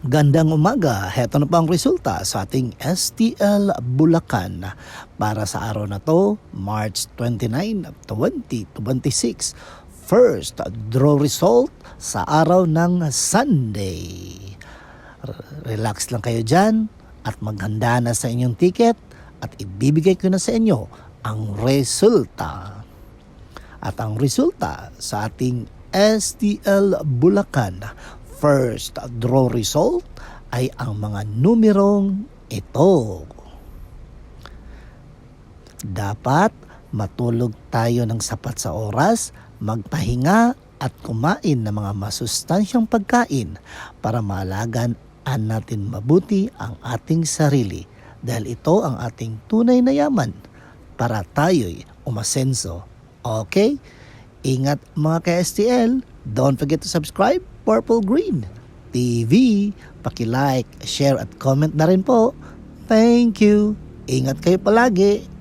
Gandang umaga, heto na po ang resulta sa ating STL Bulacan para sa araw na to, March 29, 2026. First draw result sa araw ng Sunday. Relax lang kayo dyan at maghanda na sa inyong ticket at ibibigay ko na sa inyo ang resulta. At ang resulta sa ating STL Bulacan first draw result ay ang mga numerong ito. Dapat matulog tayo ng sapat sa oras, magpahinga at kumain ng mga masustansyang pagkain para maalagaan natin mabuti ang ating sarili dahil ito ang ating tunay na yaman para tayo'y umasenso. Okay? Ingat mga ka-STL. Don't forget to subscribe Purple Green TV. Paki-like, share at comment na rin po. Thank you. Ingat kayo palagi.